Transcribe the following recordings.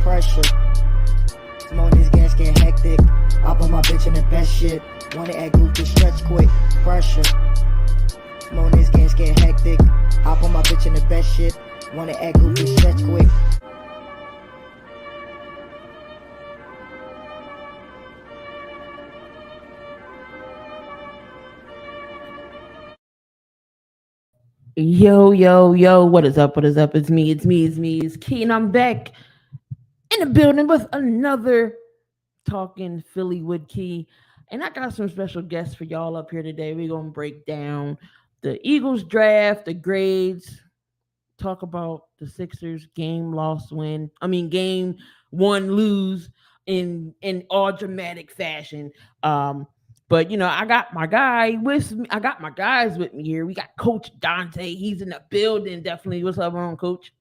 Pressure. Some more these games get hectic. I put my bitch in the best shit. Wanna act goofy, stretch quick. Pressure. Some more these games get hectic. I put my bitch in the best shit. Wanna act goofy, stretch quick. Yo, what is up? It's me, it's Key, and I'm back in the building with another Talking Philly with Key. And I got some special guests for y'all up here today. We're gonna break down the Eagles draft, the grades, talk about the Sixers game one lose in all dramatic fashion. But I got my guy with me. I got my guys with me here. We got Coach Dante. He's in the building. Definitely. What's up, on Coach?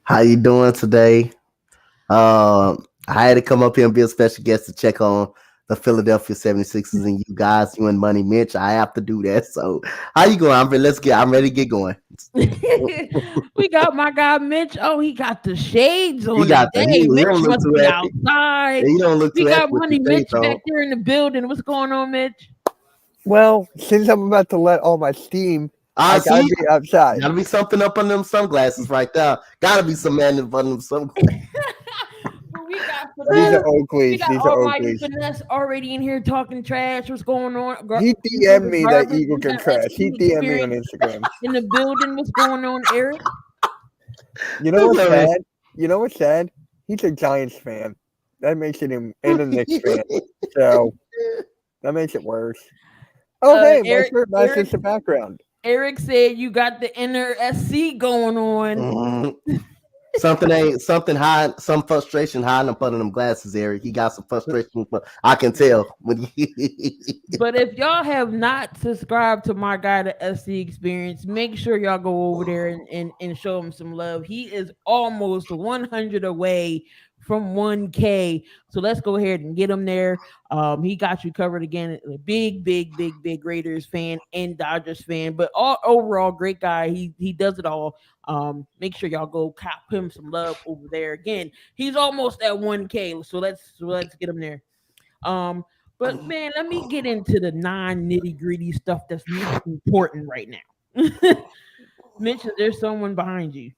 How you doing today? I had to come up here and be a special guest to check on the Philadelphia 76ers and you guys, you and Money Mitch. I have to do that. So how you going? I'm ready to get going. We got my guy Mitch. Oh, he got the shades on today. Mitch must be outside. You don't look too we got happy Money Mitch back there in the building. What's going on, Mitch? Well, since I'm about to let all my steam, I gotta be outside. Gotta be something up under them sunglasses right there. Gotta be some man up under them sunglasses. These are Oakleys. We got Almighty Finesse already in here talking trash. What's going on? He DM'd me that Eagle can trash. He DM'd me on Instagram. In the building, what's going on, Eric? You know what's sad? You know what's sad? He's a Giants fan. That makes it him and a Knicks fan. So that makes it worse. Oh, hey, Eric, that's just the background. Eric said you got the inner SC going on. Some frustration hiding up under them glasses, Eric. He got some frustration. I can tell. But if y'all have not subscribed to my guy, the SC Experience, make sure y'all go over there and show him some love. He is almost 100 away from 1K. So let's go ahead and get him there. He got you covered again. A big Raiders fan and Dodgers fan, but overall great guy. He does it all. Make sure y'all go cop him some love over there. Again, he's almost at 1K. So let's get him there. But man, let me get into the non-nitty-gritty stuff that's not important right now. Mitch, there's someone behind you.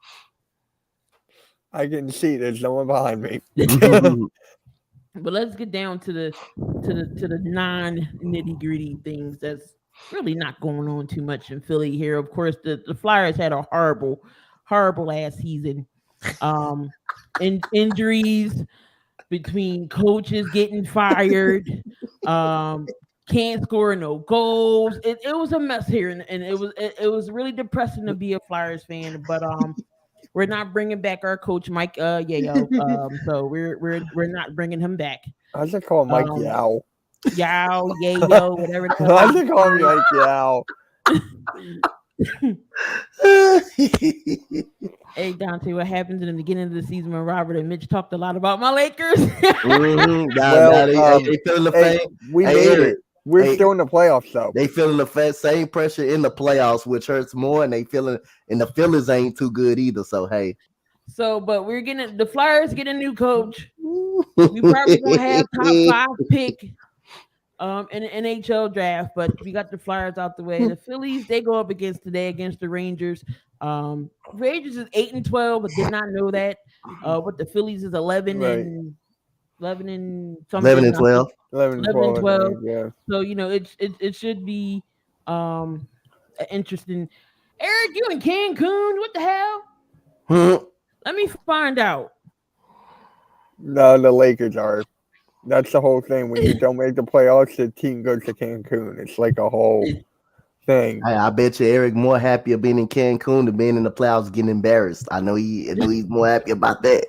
I can see there's no one behind me. But let's get down to the non-nitty-gritty things that's really not going on too much in Philly here. Of course, the Flyers had a horrible last season. Injuries between coaches getting fired, can't score no goals. It was a mess here, and it was really depressing to be a Flyers fan. But we're not bringing back our coach Mike Yayo. So we're not bringing him back. I should call him Mike Yao. Yao, Yayo, whatever. I should call him Mike Yao. Hey Dante, what happens in the beginning of the season when Robert and Mitch talked a lot about my Lakers? They feeling the fame. We made it. We're still in the playoffs, though. They feeling the same pressure in the playoffs, which hurts more, and the Phillies ain't too good either. So hey. But we're getting the Flyers get a new coach. We probably gonna have top 5 pick in the NHL draft, but we got the Flyers out the way. The Phillies, they go up against the Rangers. Rangers is 8-12, but did not know that. But the Phillies is 11 and 12. 11 and 12. Yeah. So it should be interesting. Eric, you in Cancun? What the hell? Let me find out. No, the Lakers are. That's the whole thing. When you don't make the playoffs, the team goes to Cancun. It's like a whole thing. I bet you Eric more happy of being in Cancun than being in the playoffs getting embarrassed. I know he's more happy about that.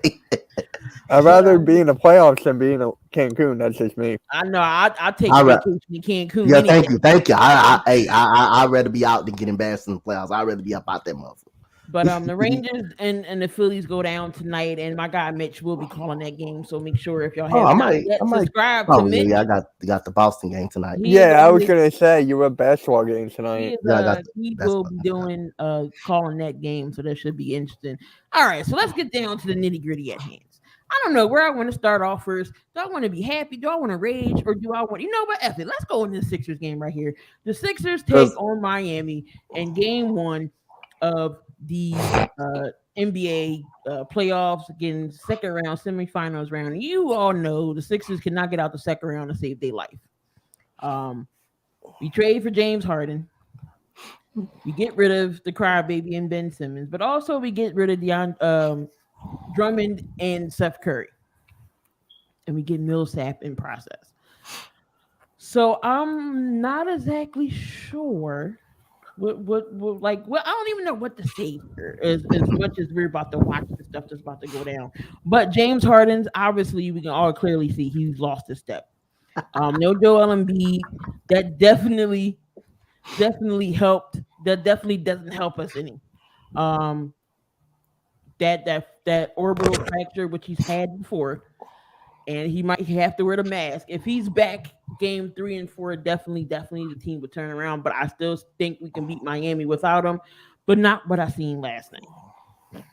I'd rather be in the playoffs than be in Cancun. That's just me. I know. I take vacation in Cancun. Yeah, thank you. I'd rather be out than get embarrassed in the playoffs. I'd rather be up out that motherfucker. But the Rangers and the Phillies go down tonight, and my guy Mitch will be calling that game. So make sure if y'all have not yet subscribed to Mitch. Yeah, I got the Boston game tonight. I was gonna say you have a basketball game tonight. He will be doing calling that game, so that should be interesting. All right, so let's get down to the nitty gritty at hand. I don't know where I want to start off first. Do I want to be happy? Do I want to rage? Or do I want, what? F it. Let's go into the Sixers game right here. The Sixers take on Miami in game 1 of the NBA playoffs, again, second round, semifinals round. You all know the Sixers cannot get out the second round to save their life. We trade for James Harden. We get rid of the crybaby and Ben Simmons, but also we get rid of Drummond and Seth Curry, and we get Millsap in process. So I'm not exactly sure what I don't even know what to say here as much as we're about to watch the stuff that's about to go down. But James Harden's, obviously we can all clearly see he's lost his step. No Joel Embiid. That definitely helped. That definitely doesn't help us any. That orbital fracture, which he's had before, and he might have to wear the mask. If he's back game 3 and 4, definitely the team would turn around. But I still think we can beat Miami without him, but not what I seen last night.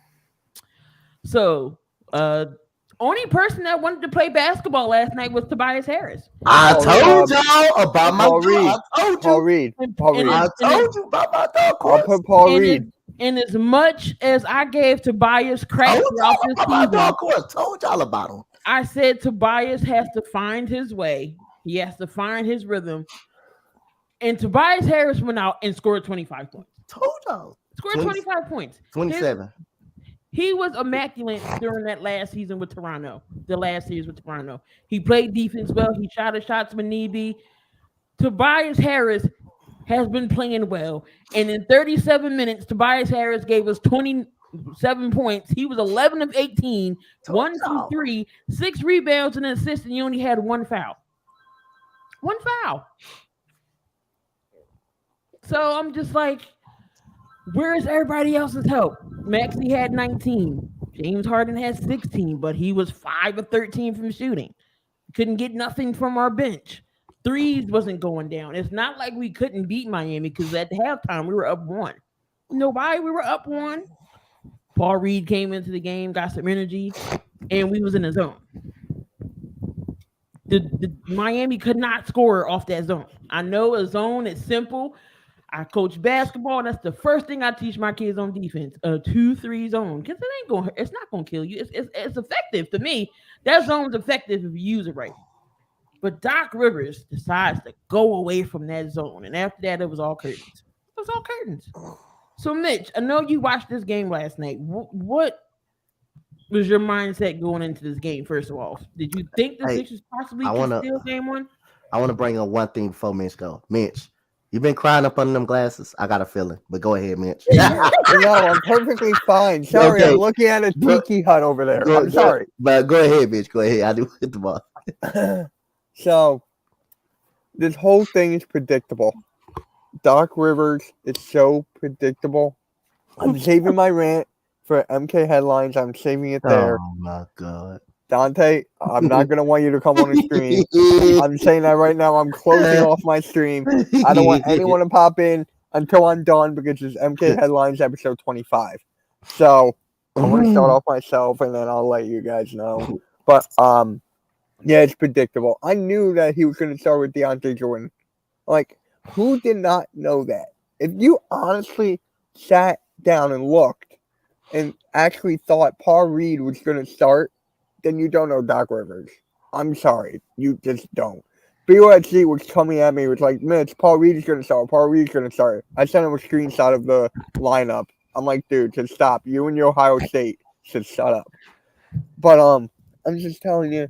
So, only person that wanted to play basketball last night was Tobias Harris. I told y'all about my Paul Reed. Paul Reed. I told you about my dog. I'll put Paul Reed. And as much as I gave Tobias crap throughout this season, told y'all about him. I said Tobias has to find his way. He has to find his rhythm. And Tobias Harris went out and scored 25 points. Told y'all. Scored 25 points. 27. He was immaculate during that last season with Toronto. The last series with Toronto. He played defense well. He shot his shots when need be. Tobias Harris has been playing well. And in 37 minutes, Tobias Harris gave us 27 points. He was 11 of 18, 1 from 3, 6 rebounds and an assist, and he only had 1 foul. 1 foul. So I'm just like, where's everybody else's help? Maxey had 19. James Harden had 16, but he was 5 of 13 from shooting. Couldn't get nothing from our bench. Threes wasn't going down. It's not like we couldn't beat Miami because at halftime we were up 1. Nobody, we were up 1. Paul Reed came into the game, got some energy, and we was in the zone. The Miami could not score off that zone. I know a zone is simple. I coach basketball. That's the first thing I teach my kids on defense. A 2-3 zone, because it's not gonna kill you. It's effective to me. That zone's effective if you use it right. But Doc Rivers decides to go away from that zone, and after that, it was all curtains. It was all curtains. So, Mitch, I know you watched this game last night. What was your mindset going into this game? First of all, did you think the Sixers possibly could steal game 1? I want to bring up one thing before Mitch go. Mitch, you been crying up under them glasses? I got a feeling, but go ahead, Mitch. No, I'm perfectly fine. Sorry, okay. I'm looking at a tiki hut over there. I'm sorry. But go ahead, Mitch. Go ahead. I do hit the ball. So, this whole thing is predictable. Doc Rivers is so predictable. I'm saving my rant for MK headlines. I'm saving it there. Oh, my God. Dante, I'm not going to want you to come on the stream. I'm saying that right now. I'm closing off my stream. I don't want anyone to pop in until I'm done because it's MK Headlines episode 25. So I'm going to start off myself and then I'll let you guys know. But, yeah, it's predictable. I knew that he was going to start with DeAndre Jordan. Like, who did not know that? If you honestly sat down and looked and actually thought Paul Reed was going to start, then you don't know Doc Rivers. I'm sorry. You just don't. BOSG was coming at me. It was like, Mitch, Paul Reed is going to start. Paul Reed is going to start. I sent him a screenshot of the lineup. I'm like, dude, just stop. You and your Ohio State should shut up. But I'm just telling you,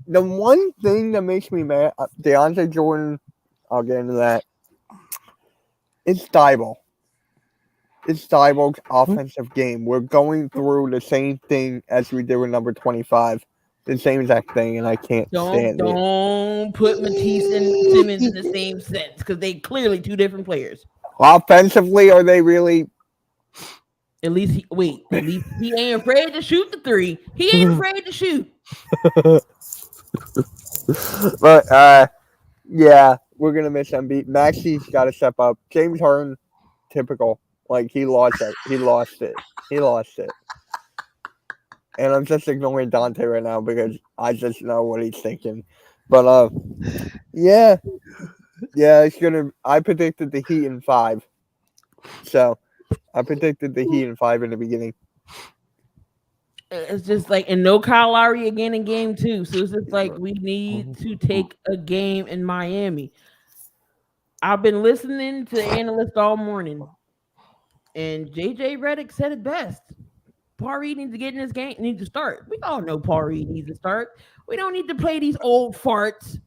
the one thing that makes me mad, DeAndre Jordan, I'll get into that, it's Thibault. It's Thibault's offensive game. We're going through the same thing as we did with number 25. The same exact thing, and I can't stand it. Don't put Matisse and Simmons in the same sense because they clearly 2 different players. Offensively, are they really At least he ain't afraid to shoot the three. He ain't afraid to shoot. But yeah, we're gonna miss Embiid. Maxi's got to step up. James Harden, typical. Like he lost it. He lost it. And I'm just ignoring Dante right now because I just know what he's thinking. But yeah, it's gonna. I predicted the Heat in 5. So I predicted the Heat in 5 in the beginning. It's just like, and no Kyle Lowry again in game 2. So it's just like we need to take a game in Miami. I've been listening to analysts all morning, and JJ Redick said it best. Paul Reed needs to get in this game, needs to start. We all know Paul Reed needs to start. We don't need to play these old farts,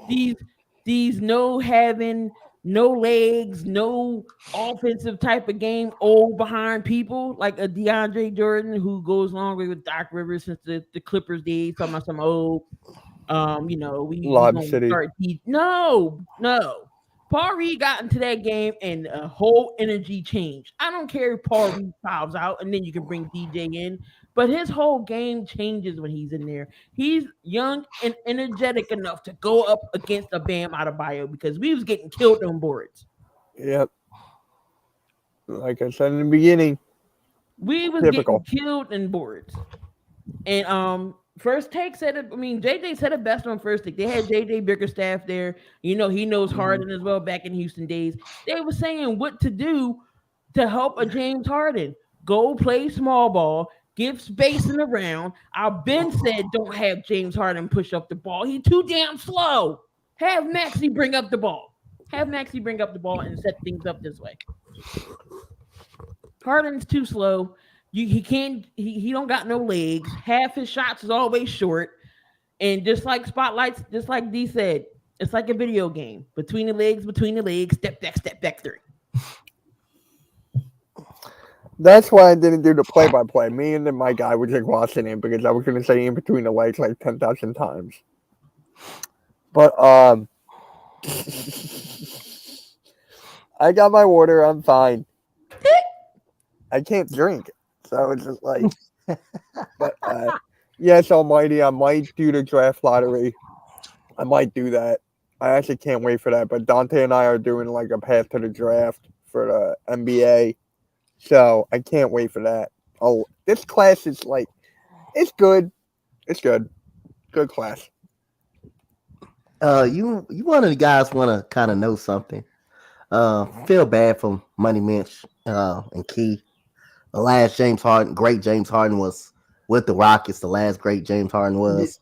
these no having, no legs, no offensive type of game, old behind people like a DeAndre Jordan who goes along with Doc Rivers since the Clippers days, talking about some old, we Lob gonna City. start. No. Paul Reed got into that game and a whole energy changed. I don't care if Paul Reed fouls out and then you can bring DJ in, but his whole game changes when he's in there. He's young and energetic enough to go up against a Bam Adebayo because we was getting killed on boards. Yep. Like I said in the beginning, we was typical. Getting killed in boards. And First Take said it. I mean, JJ said it best on First Take. They had JJ Bickerstaff there. He knows Harden as well back in Houston days. They were saying what to do to help a James Harden. Go play small ball, give spacing around. I've been said don't have James Harden push up the ball. He's too damn slow. Have Maxey bring up the ball. And set things up this way. Harden's too slow. He can't. He don't got no legs. Half his shots is always short, and just like spotlights, just like D said, it's like a video game. Between the legs, step back 3. That's why I didn't do the play-by-play. Me and then my guy were just watching it because I was going to say in between the legs like 10,000 times. But I got my water. I'm fine. I can't drink. So it's just like, but yes, Almighty, I might do the draft lottery. I might do that. I actually can't wait for that. But Dante and I are doing like a path to the draft for the NBA. So I can't wait for that. Oh, this class is like, it's good. It's good. Good class. You one of the guys want to kind of know something. Feel bad for Money Mitch and Key. The last great James Harden was with the Rockets. The last great James Harden was.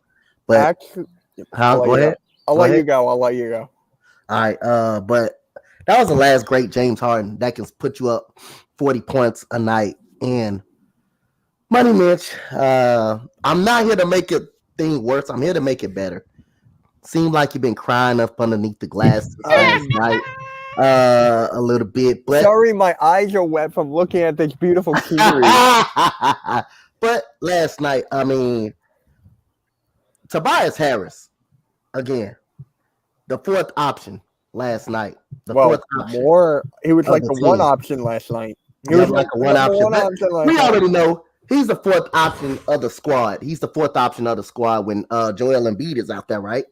But actually, go ahead. I'll let you go. All right. But that was the last great James Harden that can put you up 40 points a night. And Money Mitch, I'm not here to make it thing worse. I'm here to make it better. Seemed like you've been crying up underneath the glass last night. A little bit, but sorry, my eyes are wet from looking at this beautiful scenery. But last night, I mean, Tobias Harris again, the fourth option last night. He was like the one option last night. He was like a one option. We already know he's the fourth option of the squad. He's the fourth option of the squad when Joel Embiid is out there, right?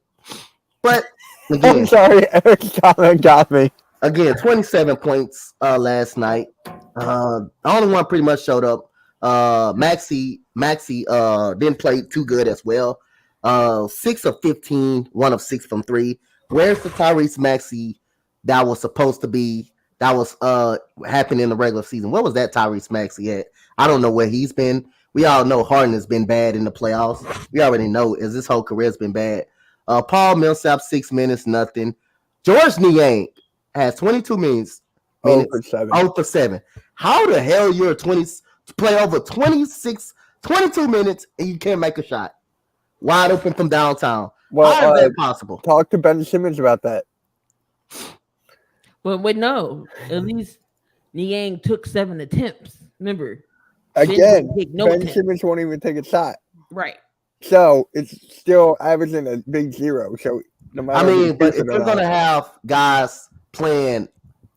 But again, I'm sorry, Eric got me. Again, 27 points last night. The only one pretty much showed up. Maxey didn't play too good as well. 6 of 15, 1 of 6 from 3. Where's the Tyrese Maxey that was supposed to be? That was happening in the regular season. What was that Tyrese Maxey at? I don't know where he's been. We all know Harden has been bad in the playoffs. We already know as his whole career has been bad. Paul Millsap 6 minutes, nothing. George Niang has 22 minutes. 0 for 7. How the hell you're play over 22 minutes and you can't make a shot? Wide open from downtown. Well, how is that possible? Talk to Ben Simmons about that. Well, wait, no. At least Niang took 7 attempts. Remember. Again, Ben Simmons won't even take a shot. Right. So it's still averaging a big 0. So no matter but if you're gonna have guys playing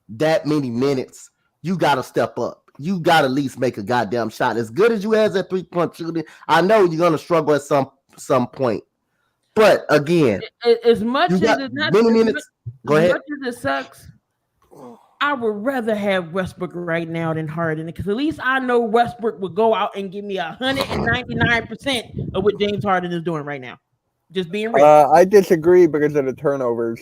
that many minutes, you got to step up. you got to at least make a goddamn shot. As good as you has at 3-point shooting, I know you're gonna struggle at some point. But again, as much as it sucks, I would rather have Westbrook right now than Harden, because at least I know Westbrook would go out and give me 199% of what James Harden is doing right now. Just being real. I disagree because of the turnovers.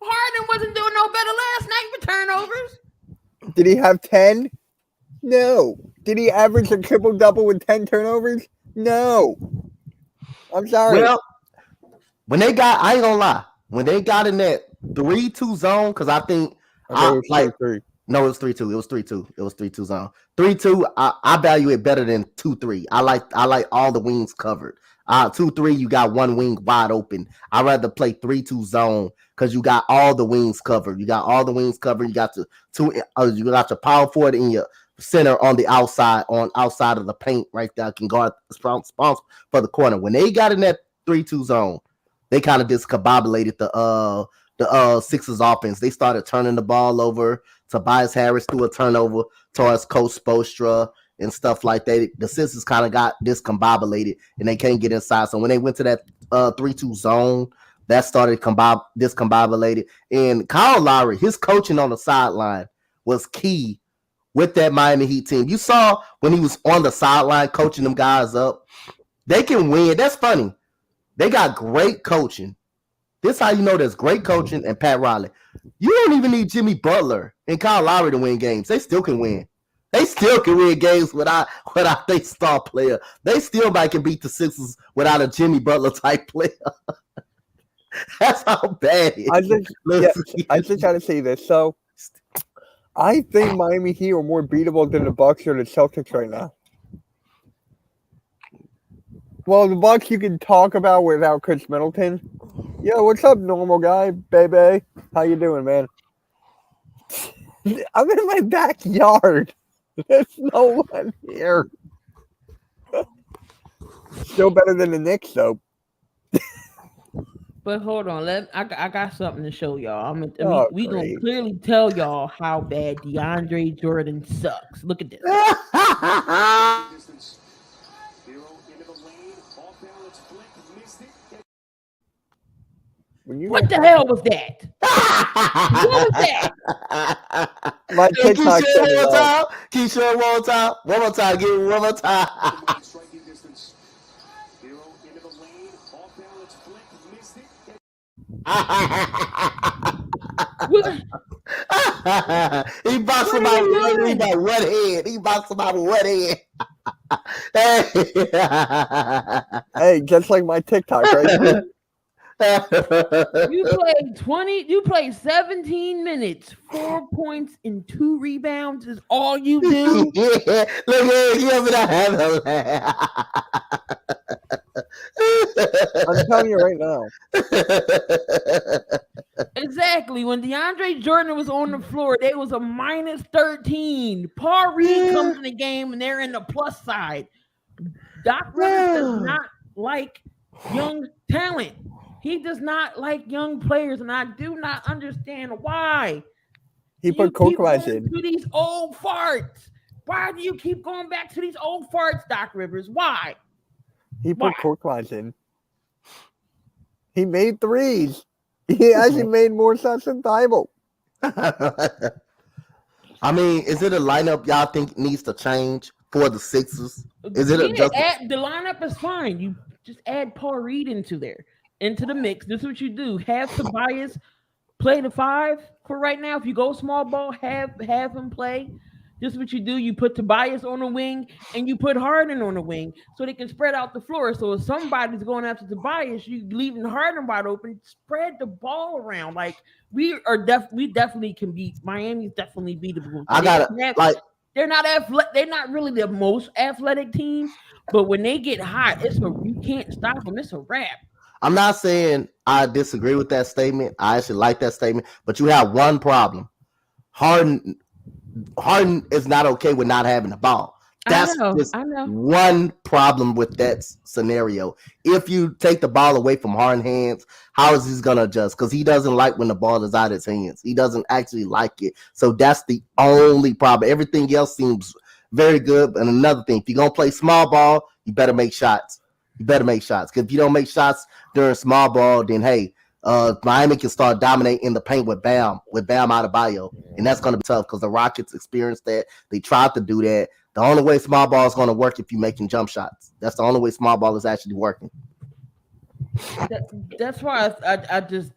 Harden wasn't doing no better last night with turnovers. Did he have 10? No. Did he average a triple-double with 10 turnovers? No. I'm sorry. Well, I ain't gonna lie, when they got in that 3-2 zone, because I think it was 3-3. No, it was 3-2. It was 3-2. It was 3-2 zone. 3-2. I value it better than 2-3. I like all the wings covered. 2-3, you got one wing wide open. I'd rather play 3-2 zone because you got all the wings covered. You got all the wings covered. You got you got your power forward in your center on the outside of the paint right there. Can guard responsible for the corner. When they got in that 3-2 zone, they kind of discombobulated the Sixers offense. They started turning the ball over. Tobias Harris threw a turnover towards Coach Spoelstra and stuff like that. The Sixers kind of got discombobulated and they can't get inside. So when they went to that 3-2 zone, that started discombobulated. And Kyle Lowry, his coaching on the sideline was key with that Miami Heat team. You saw when he was on the sideline coaching them guys up, they can win. That's funny. They got great coaching. This is how you know there's great coaching and Pat Riley. You don't even need Jimmy Butler and Kyle Lowry to win games. They still can win. They still can win games without their star player. They still might can beat the Sixers without a Jimmy Butler type player. That's how bad it is. I just got to say this. So I think Miami Heat are more beatable than the Bucks or the Celtics right now. Well, the Bucks you can talk about without Chris Middleton. Yo, what's up, normal guy, baby? How you doing, man? I'm in my backyard. There's no one here. Still better than the Knicks, though. But hold on, I got something to show y'all. We gonna clearly tell y'all how bad DeAndre Jordan sucks. Look at this. What the hell was that? What was that? My TikTok Keep showing one more time. One more time. Give me one more time. He boxed somebody with one hand. He boxed somebody with one hand. Hey, just like my TikTok, right? You played 17 minutes, 4 points and 2 rebounds is all you do. Yeah, look at you. I'm telling you right now. Exactly. When DeAndre Jordan was on the floor, they was a minus 13. Paul Reed comes in the game and they're in the plus side. Doc Rivers does not like young talent. He does not like young players, and I do not understand why. He put Korkmaz in. To these old farts. Why do you keep going back to these old farts, Doc Rivers? Why? He put Korkmaz in. He made threes. He actually made more shots than Thibault. I mean, is it a lineup y'all think needs to change for the Sixers? Is it the lineup is fine. You just add Paul Reed into the mix. This is what you do. Have Tobias play the 5 for right now. If you go small ball, have him play. This is what you do. You put Tobias on the wing and you put Harden on the wing so they can spread out the floor. So if somebody's going after Tobias, you leaving Harden wide open, spread the ball around. Like we definitely can beat Miami's definitely beatable. They're not really the most athletic team, but when they get hot, you can't stop them. It's a wrap. I'm not saying I disagree with that statement. I actually like that statement, but you have one problem. Harden is not okay with not having the ball. That's just one problem with that scenario. If you take the ball away from Harden's hands, how is he going to adjust? Because he doesn't like when the ball is out of his hands. He doesn't actually like it. So that's the only problem. Everything else seems very good. And another thing, if you're going to play small ball, you better make shots. Because if you don't make shots during small ball, then hey, Miami can start dominating in the paint with Bam Adebayo. And that's going to be tough because the Rockets experienced that. They tried to do that. The only way small ball is going to work if you're making jump shots. That's the only way small ball is actually working. That's why I just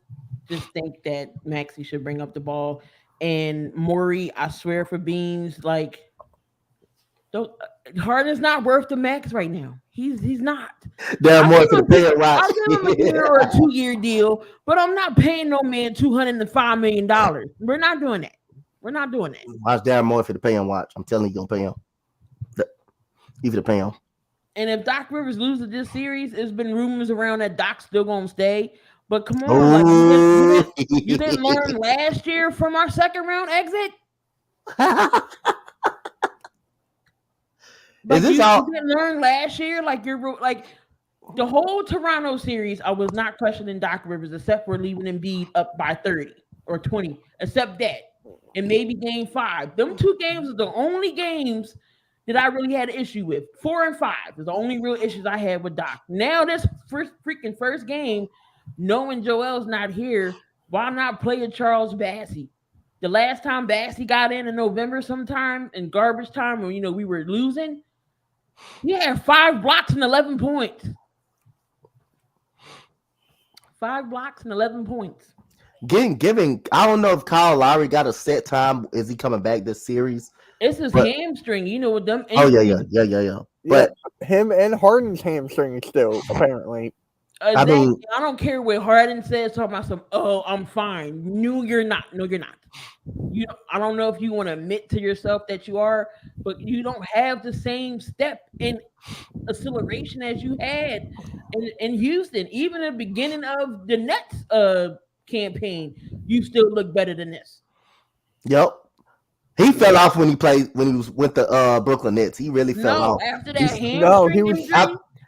think that Maxey should bring up the ball. And Morey, I swear for beans, like Harden's not worth the max right now. He's not. They're more for the payout. I'll give him a year or a 2-year deal, but I'm not paying no man $205 million. We're not doing that. Watch Darren Moore for the pay him. Watch. I'm telling you, gonna pay him. Even to pay him. And if Doc Rivers loses this series, there's been rumors around that Doc's still gonna stay. But come on, like, you didn't learn last year from our second round exit. Like you didn't learn last year, like you're like the whole Toronto series. I was not questioning Doc Rivers, except for leaving Embiid up by 30 or 20, except that, and maybe Game 5. Them 2 games are the only games that I really had an issue with. 4 and 5 is the only real issues I had with Doc. Now this first game, knowing Joel's not here, why not play a Charles Bassey? The last time Bassey got in November sometime in garbage time when we were losing, he had 5 blocks and 11 points. 5 blocks and 11 points. Giving, I don't know if Kyle Lowry got a set time. Is he coming back this series? It's his hamstring, with them. Oh yeah. But him and Harden's hamstring still apparently. I don't care what Harden says. Talking about some. Oh, I'm fine. No, you're not. I don't know if you want to admit to yourself that you are, but you don't have the same step in acceleration as you had in Houston. Even at the beginning of the Nets campaign, you still look better than this. Yep. He fell off when he was with the Brooklyn Nets. He really fell off. After that hamstring injury,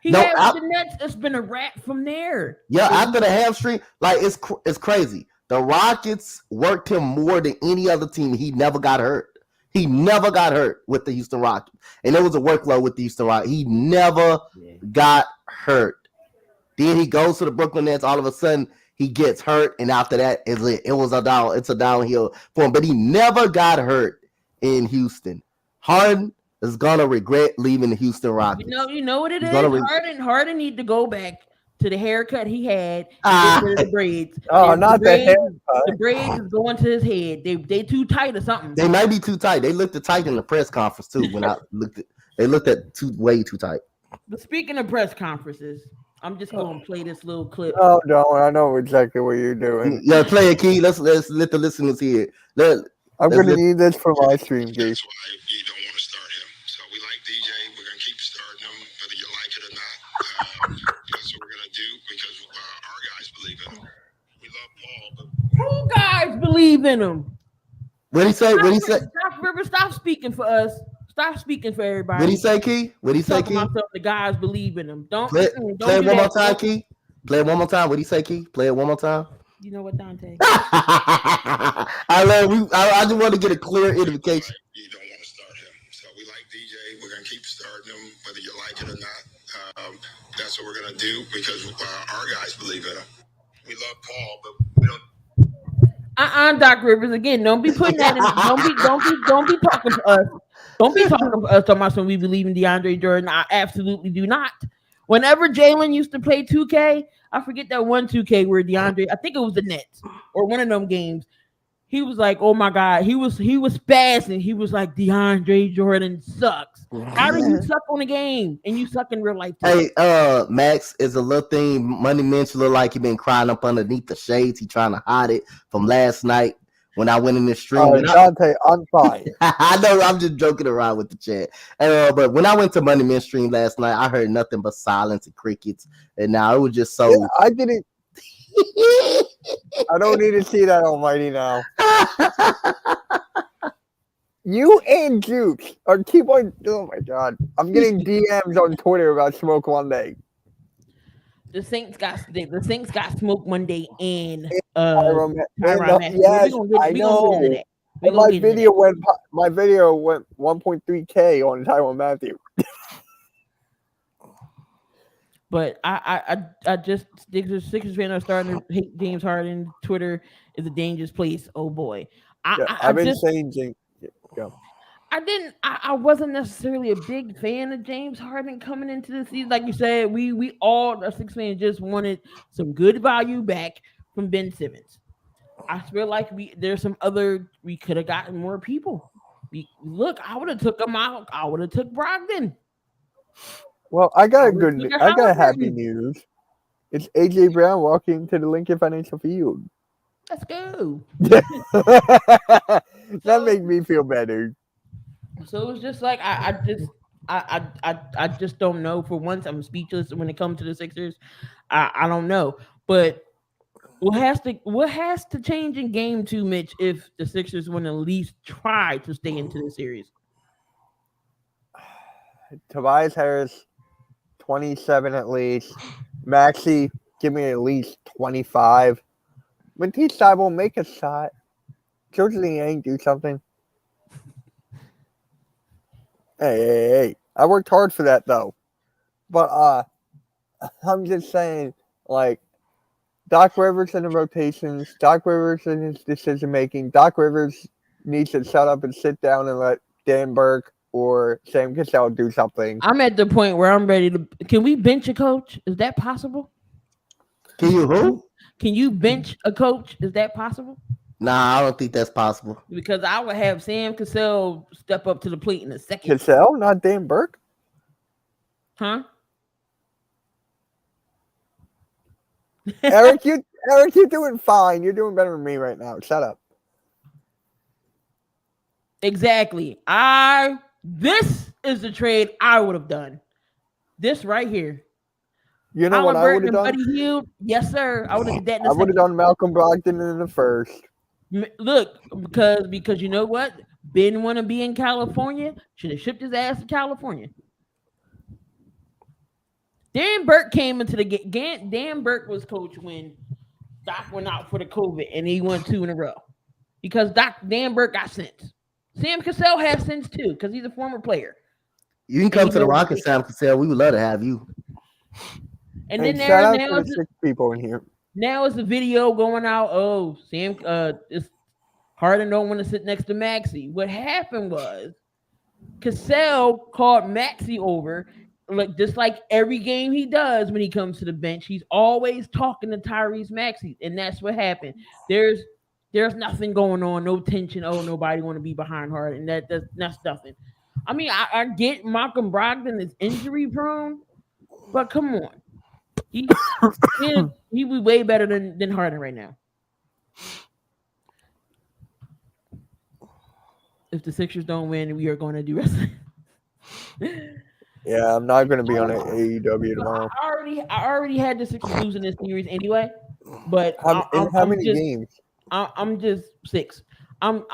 the Nets. It's been a wrap from there. Yeah, after the hamstring, like it's crazy. The Rockets worked him more than any other team. He never got hurt. He never got hurt with the Houston Rockets, and it was a workload with the Houston Rockets. He never got hurt. Then he goes to the Brooklyn Nets. All of a sudden, he gets hurt, and after that, it's a downhill for him. But he never got hurt in Houston. Harden is gonna regret leaving the Houston Rockets. You know what it is. Harden need to go back to the haircut he had. Get rid of the braids. Oh, not the haircut. The braids is going to his head. They too tight or something. They might be too tight. They looked tight in the press conference too. When I looked at, they looked at way too tight. But speaking of press conferences, I'm just going to play this little clip. Oh no, I know exactly what you're doing. Yeah, play it, Key. Let's let the listeners hear it. I'm going to need this for my stream, Key. That's why you don't want to start him. So we like DJ. We're going to keep starting him, whether you like it or not. That's what we're going to do because our guys believe in him. We love Paul, but who guys believe in him? What he say? Doc Rivers, stop speaking for us. Stop speaking for everybody. What he say, Key? The guys believe in him. Don't play it one more time, Key. Play it one more time. What do you say, Key? Play it one more time. You know what, Dante? I just want to get a clear indication. you don't want to start him. So we like DJ. We're going to keep starting him, whether you like it or not. That's what we're going to do because our guys believe in him. We love Paul, but we don't. Doc Rivers, again, don't be putting that in. Don't be talking to us. Don't be talking to us about when we believe in DeAndre Jordan. I absolutely do not. Whenever Jalen used to play 2K, I forget that one 2K where DeAndre, I think it was the Nets or one of them games. He was like, "Oh my God," he was spazzing. He was like, "DeAndre Jordan sucks." How do you suck on a game and you suck in real life? Hey, Max, is a little thing. Money Mitchell look like he been crying up underneath the shades. He trying to hide it from last night when I went in the stream. Oh, Dante, I'm fine. I know I'm just joking around with the chat. But when I went to Money Man stream last night, I heard nothing but silence and crickets. And now it was just so. Yeah, I didn't. I don't need to see that almighty now. You and Jukes are keep on. Oh my god, I'm getting DMs on Twitter about Smoke Monday. The Saints got smoked Monday and Tyrann Tyrann Matthew. Well, yes, I we're gonna get into know. that. We're gonna get into that. My video went 1.3K on Tyrann Matthew. But I just Sixers fans are starting to hate James Harden. Twitter is a dangerous place. Oh boy. I've been saying James. Go. I wasn't necessarily a big fan of James Harden coming into the season. Like you said, we all the Sixers fans just wanted some good value back from Ben Simmons. I feel like there's some other we could have gotten more people. I would have took him out. I would have took Brogdon. Well, I got happy news. It's AJ Brown walking to the Lincoln Financial Field. Let's go. That made me feel better. So it was just like I just don't know. For once, I'm speechless when it comes to the Sixers. I don't know, but what has to change in Game 2, Mitch, if the Sixers want to at least try to stay into the series? Tobias Harris, 27 at least. Maxey, give me at least 25. Matisse Thybulle, make a shot. George Liang, do something. Hey. I worked hard for that, though. But I'm just saying, like, Doc Rivers in the rotations, Doc Rivers in his decision-making. Doc Rivers needs to shut up and sit down and let Dan Burke or Sam Cassell do something. I'm at the point where I'm ready to. Can we bench a coach? Is that possible? Can you who? Can you bench a coach? Is that possible? Nah, I don't think that's possible. Because I would have Sam Cassell step up to the plate in a second. Cassell, not Dan Burke? Huh? Eric, you're doing fine. You're doing better than me right now. Shut up. Exactly. This is the trade I would have done. This right here. You know what I would have done? Buddy Hield. Yes, sir. I would have did that. I would have done Malcolm Brogdon in the first. Look, because you know what? Ben want to be in California. Should have shipped his ass to California. Dan Burke came into the game. Dan Burke was coach when Doc went out for the COVID and he won 2 in a row. Because Dan Burke got sense. Sam Cassell has sense too, because he's a former player. You can come to the Rockets, Sam Cassell. We would love to have you. And then shout out to the 6 people in here. Now it's a video going out. Oh, Sam, it's Harden don't want to sit next to Maxey. What happened was Cassell called Maxey over. Just like every game he does when he comes to the bench, he's always talking to Tyrese Maxey, and that's what happened. There's nothing going on, no tension. Oh, nobody want to be behind Harden. That's nothing. I mean, I get Malcolm Brogdon is injury prone, but come on, he was way better than Harden right now. If the Sixers don't win, we are going to do wrestling. Yeah, I'm not going to be on AEW tomorrow. I already had the Sixers losing this series anyway, but how many games? I'm just 6. I'm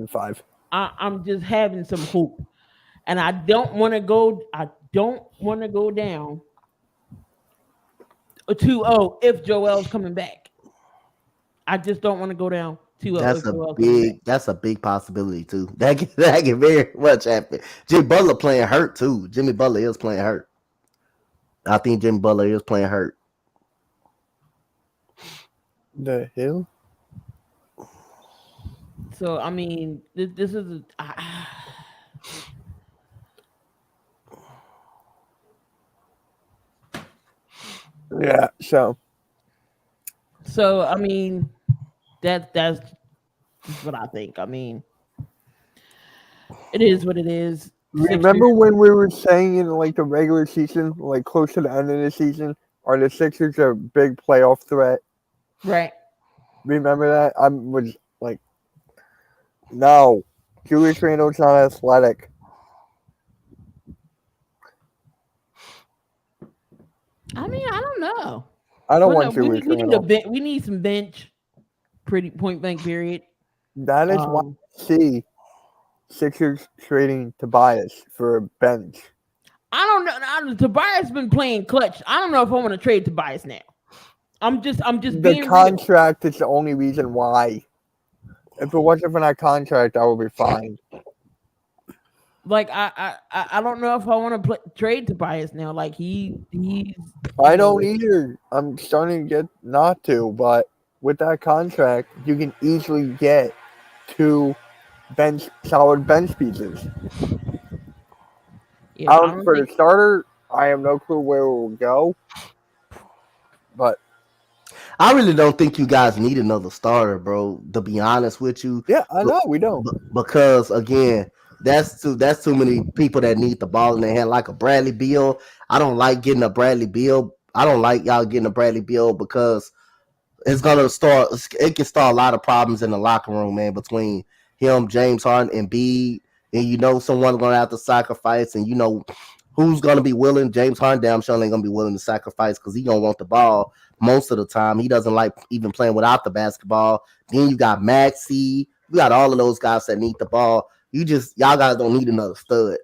5. I'm just having some hope, and I don't want to go down 2-0 if Joel's coming back. I just don't want to go down 2-0. That's a big possibility too. That can very much happen. Jimmy Butler playing hurt too. Jimmy Butler is playing hurt. I think Jimmy Butler is playing hurt. The hell? So I mean, this is yeah. So I mean, that's what I think. I mean, it is what it is. Remember when we were saying in like the regular season, like close to the end of the season, are the Sixers a big playoff threat? Right. Remember that? I was like, no, Julius Randle's not athletic. I mean, I don't know. I don't want Julius Randle. We need some bench. Pretty point blank period. That is what I see. Sixers trading Tobias for a bench. I don't know. Tobias been playing clutch. I don't know if I want to trade Tobias now. I'm just The being real. contract is the only reason why. If it wasn't for that contract, I would be fine. Like I don't know if I want to trade Tobias now. Like he's. I don't either. I'm starting to get not to, but with that contract, you can easily get 2 solid bench pieces. Yeah, For the starter, I have no clue where it will go. But I really don't think you guys need another starter, bro. To be honest with you, yeah, I know we don't. because again, that's too many people that need the ball in their hand, like a Bradley Beal. I don't like getting a Bradley Beal. I don't like y'all getting a Bradley Beal because it's gonna start. It can start a lot of problems in the locker room, man. Between him, James Harden, and B, and someone's gonna have to sacrifice, and who's gonna be willing. James Harden, damn sure ain't gonna be willing to sacrifice because he gonna want the ball most of the time. He doesn't like even playing without the basketball. Then you got Maxey. You got all of those guys that need the ball. Y'all guys don't need another stud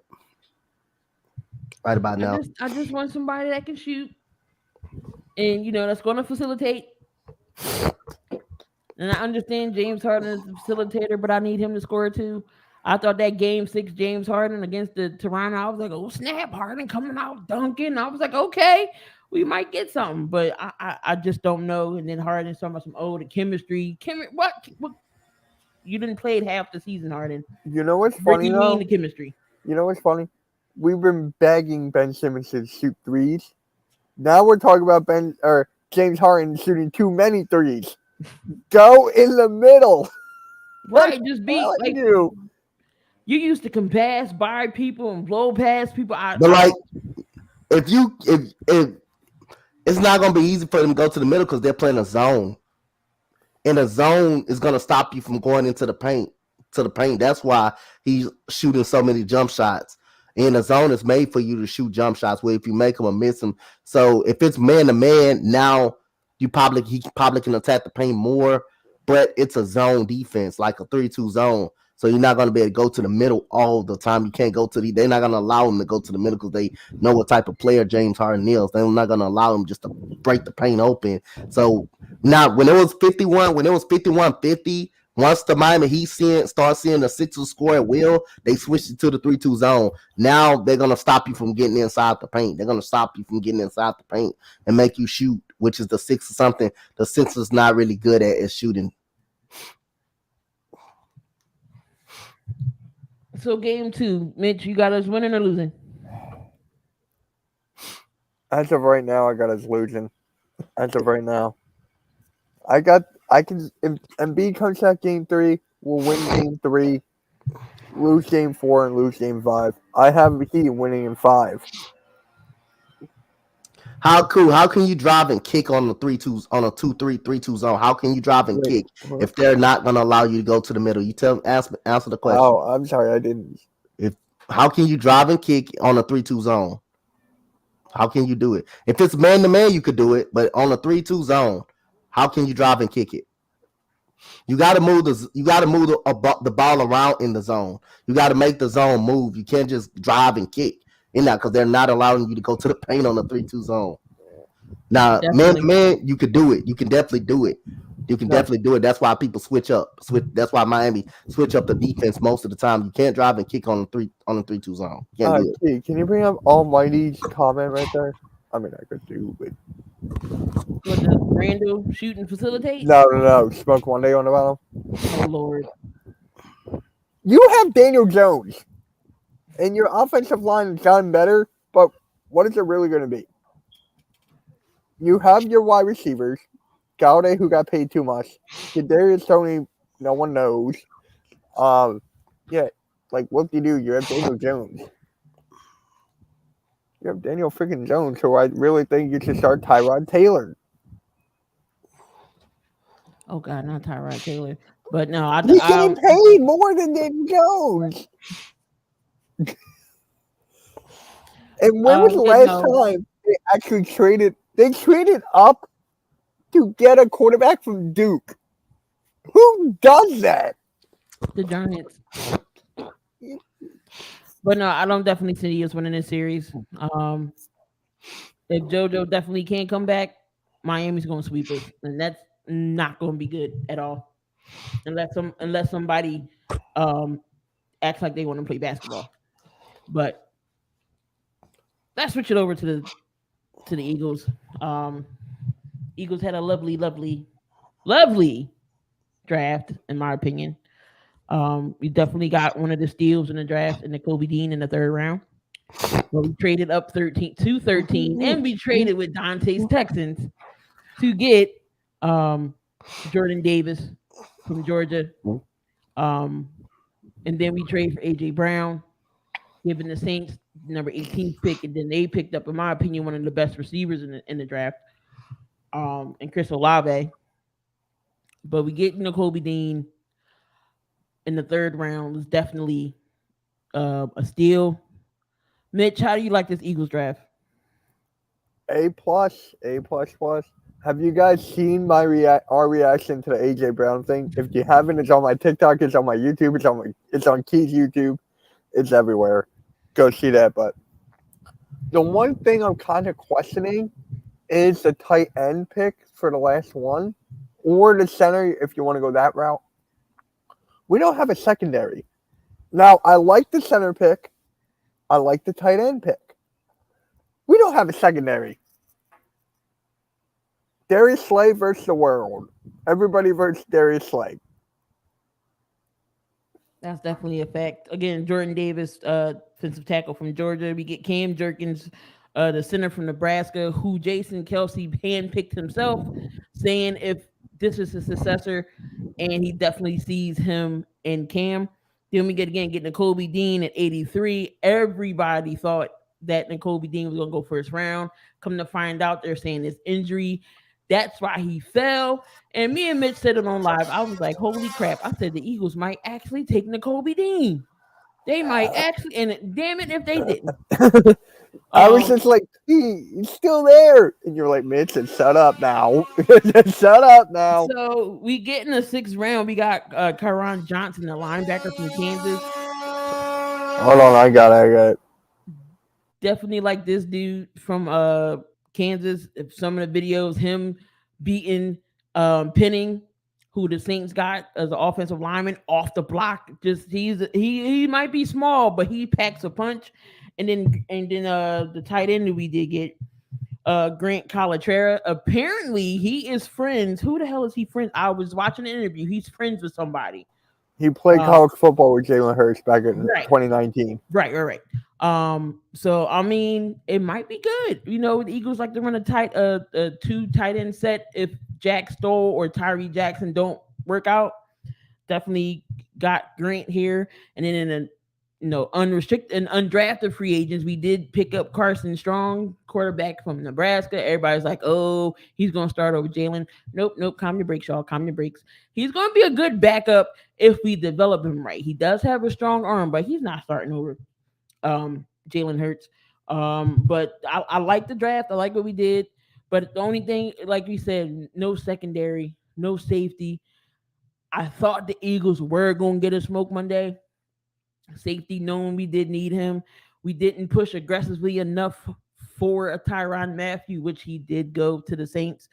right about now. I just want somebody that can shoot, and that's going to facilitate. And I understand James Harden is a facilitator, but I need him to score too. I thought that game 6 James Harden against the Toronto, I was like, oh snap, Harden coming out dunking. I was like, okay, we might get something, but I just don't know. And then Harden's talking about the chemistry. What? You didn't play half the season, Harden. You know what's funny though? Mean the chemistry. You know what's funny? We've been begging Ben Simmons to shoot threes. Now we're talking about James Harden shooting too many threes. Go in the middle. Right, just be like you used to compass by people and blow past people. If it's not gonna be easy for them to go to the middle because they're playing a zone. And a zone is gonna stop you from going into the paint. That's why he's shooting so many jump shots. And the zone is made for you to shoot jump shots where if you make them or miss them. So if it's man to man, now he probably can attack the paint more, but it's a zone defense, like a 3-2 zone. So you're not going to be able to go to the middle all the time. You can't go to they're not going to allow him to go to the middle because they know what type of player James Harden is. They're not going to allow him just to break the paint open. So now when it was 51-50, once the Miami Heat start seeing the Sixers score at will, they switched it to the 3-2 zone. Now they're going to stop you from getting inside the paint. They're going to stop you from getting inside the paint and make you shoot, which is the Sixers something the Sixers not really good at is shooting. So game 2, Mitch, you got us winning or losing? As of right now, I got us losing. As of right now, if Embiid comes back game 3, we'll win game 3, lose game 4, and lose game 5. I have the Heat winning in 5. How can you drive and kick on the 3-2s on a 2-3-3-2 zone? How can you drive and kick if they're not going to allow you to go to the middle? You answer the question. Oh, I'm sorry, I didn't. How can you drive and kick on a 3-2 zone? How can you do it? If it's man to man, you could do it, but on a 3-2 zone, how can you drive and kick it? You got to move the ball around in the zone. You got to make the zone move. You can't just drive and kick in that because they're not allowing you to go to the paint on the 3-2 zone. Now, man to man, you could do it. You can definitely do it. Definitely do it. That's why people switch up. That's why Miami switch up the defense most of the time. You can't drive and kick on the 3-2 zone. You can't do it. Can you bring up Almighty's comment right there? I mean, I could do, but what does Randall shoot and facilitate? No. Smoke one day on the bottom. Oh Lord. You have Daniel Jones, and your offensive line has gotten better, but what is it really going to be? You have your wide receivers, Galladay, who got paid too much. Kadarius Toney, no one knows. What do you do? You have Daniel Jones. You have Daniel freaking Jones, who I really think you should start Tyrod Taylor. Oh God, not Tyrod Taylor. But no, he's getting paid more than Daniel Jones. And when was the last time they actually traded? They traded up to get a quarterback from Duke. Who does that? The Giants. But no, I don't definitely see the Eagles winning this series. If JoJo definitely can't come back, Miami's going to sweep us, and that's not going to be good at all, unless somebody um, acts like they want to play basketball. But let's switch it over to the Eagles. Um, Eagles had a lovely, lovely, lovely draft, in my opinion. We definitely got one of the steals in the draft in the Kobe Dean in the third round. Well, we traded up 13 to 13, and we traded with Dante's Texans to get Jordan Davis from Georgia. And then we traded for AJ Brown, giving the Saints number 18 pick, and then they picked up, in my opinion, one of the best receivers in the draft, and Chris Olave. But we get Kobe Dean in the third round is definitely a steal. Mitch, how do you like this Eagles draft? A plus, A plus plus. Have you guys seen our reaction to the AJ Brown thing? If you haven't, it's on my TikTok, it's on my YouTube, it's on Key's YouTube, it's everywhere. Go see that. But the one thing I'm kind of questioning is the tight end pick for the last one, or the center if you want to go that route. We don't have a secondary. Now, I like the center pick. I like the tight end pick. We don't have a secondary. Darius Slay versus the world. Everybody versus Darius Slay. That's definitely a fact. Again, Jordan Davis, defensive tackle from Georgia. We get Cam Jerkins, the center from Nebraska, who Jason Kelsey handpicked himself, saying if this is his successor, and he definitely sees him in Cam. Then we get Nakobe Dean at 83. Everybody thought that Nakobe Dean was going to go first round. Come to find out, they're saying it's injury. That's why he fell. And me and Mitch said it on live. I was like, holy crap. I said the Eagles might actually take Nakobe Dean. They might actually, and damn it if they didn't. I was just like, he's still there. And you're like, Mitch, shut up now. Shut up now. So we get in the sixth round. We got Kyron Johnson, the linebacker from Kansas. Hold on, I got it. Definitely like this dude from Kansas. If some of the videos, him beating Penning, who the Saints got as an offensive lineman off the block. Just he might be small, but he packs a punch. And then the tight end that we did get, Grant Calatrera. Apparently, he is friends. Who the hell is he friends? I was watching an interview. He's friends with somebody. He played college football with Jalen Hurts back in 2019. Right. So I mean, it might be good. The Eagles like to run a two tight end set if Jack Stoll or Tyree Jackson don't work out. Definitely got Grant here, and then in unrestricted and undrafted free agents, we did pick up Carson Strong, quarterback from Nebraska. Everybody's like, oh, he's going to start over Jalen. Nope. Calm your brakes, y'all. Calm your brakes. He's going to be a good backup if we develop him right. He does have a strong arm, but he's not starting over Jalen Hurts. But I like the draft. I like what we did. But the only thing, like we said, no secondary, no safety. I thought the Eagles were going to get a smoke Monday. Safety, knowing we did need him. We didn't push aggressively enough for a Tyrann Mathieu, which he did go to the Saints.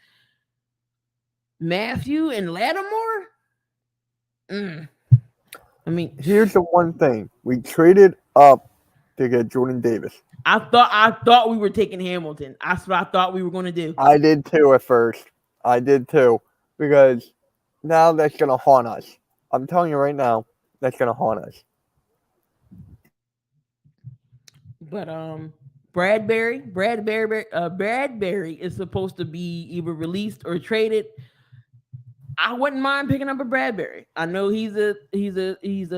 Mathieu and Lattimore? I mean, here's the one thing. We traded up to get Jordan Davis. I thought we were taking Hamilton. That's what I thought we were going to do. I did too at first. Because now that's going to haunt us. I'm telling you right now, that's going to haunt us. But Bradbury is supposed to be either released or traded. I wouldn't mind picking up a Bradbury. I know he's a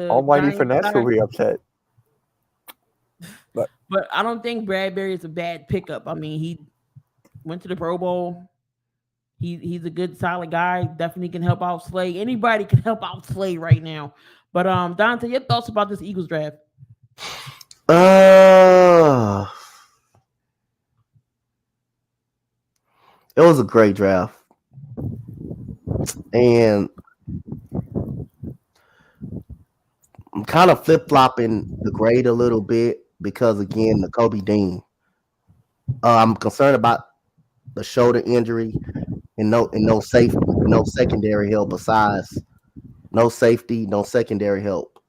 Almighty Finesse will be upset. But I don't think Bradbury is a bad pickup. I mean, he went to the Pro Bowl. He's a good, solid guy. Definitely can help out Slay. Anybody can help out Slay right now. But Dante, your thoughts about this Eagles draft? It was a great draft. And I'm kind of flip flopping the grade a little bit because again, the Kobe Dean. I'm concerned about the shoulder injury and no safety, no secondary help besides no safety, no secondary help.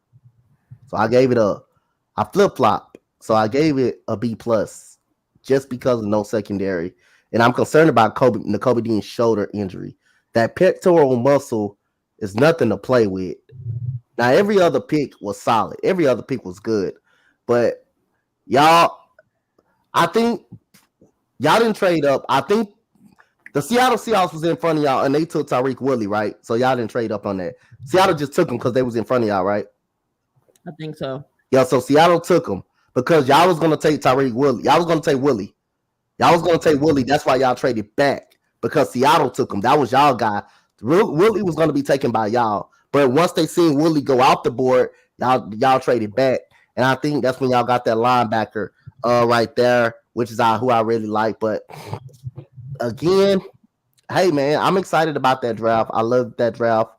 So I gave it I flip flop. So I gave it a B plus just because of no secondary. And I'm concerned about the Kobe Dean's shoulder injury. That pectoral muscle is nothing to play with. Now every other pick was solid. Every other pick was good. But y'all, I think y'all didn't trade up. I think the Seattle Seahawks was in front of y'all and they took Tyreek Willie, right? So y'all didn't trade up on that. Seattle just took him because they was in front of y'all, right? I think so. Yeah, so Seattle took him because y'all was going to take Tyreek Willie. Y'all was going to take Willie. Y'all was going to take Willie. That's why y'all traded back because Seattle took him. That was y'all guy. Willie was going to be taken by y'all. But once they seen Willie go out the board, y'all traded back. And I think that's when y'all got that linebacker right there, which is who I really like. But again, hey man, I'm excited about that draft. I love that draft.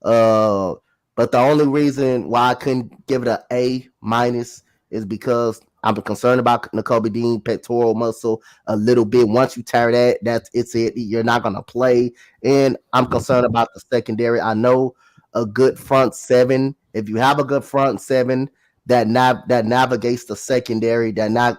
But the only reason why I couldn't give it an A minus is because I'm concerned about Nakobe Dean pectoral muscle a little bit. Once you tear that's it. You're not gonna play. And I'm concerned about the secondary. I know a good front seven. If you have a good front seven that navigates the secondary, that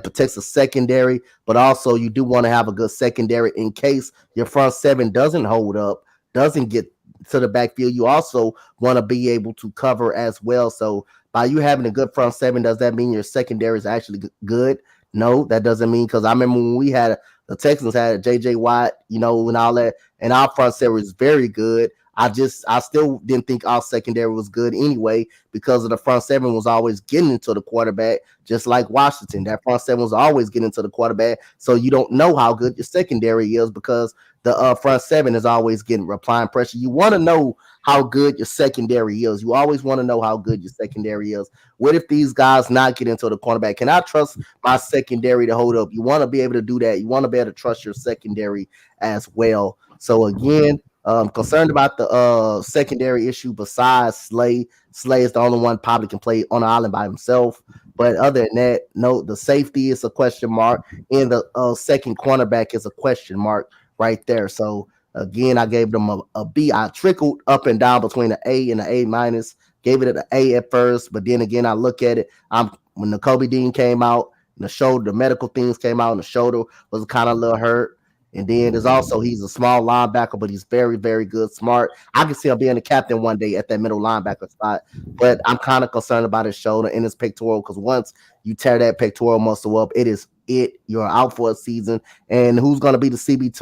protects the secondary, but also you do want to have a good secondary in case your front seven doesn't hold up, doesn't get to the backfield. You also want to be able to cover as well. So by you having a good front seven, does that mean your secondary is actually good? No, that doesn't mean, because I remember when we had the Texans had JJ Watt, and all that, and our front seven is very good. I still didn't think our secondary was good anyway because of the front seven was always getting into the quarterback, just like Washington. That front seven was always getting into the quarterback, so you don't know how good your secondary is because the front seven is always getting replying pressure. You want to know how good your secondary is. You always want to know how good your secondary is. What if these guys not get into the cornerback? Can I trust my secondary to hold up? You want to be able to do that. You want to be able to trust your secondary as well. So again, concerned about the secondary issue besides Slay. Slay is the only one probably can play on the island by himself. But other than that, no, the safety is a question mark, and the second cornerback is a question mark right there. So again, I gave them a B. I trickled up and down between an A and an A minus. Gave it an A at first, but then again, I look at it. When the Kobe Dean came out, and the medical things came out, and the shoulder was kind of a little hurt. And then there's also, he's a small linebacker, but he's very, very good, smart. I can see him being the captain one day at that middle linebacker spot. But I'm kind of concerned about his shoulder and his pectoral, because once you tear that pectoral muscle up, you're out for a season. And who's going to be the CB2?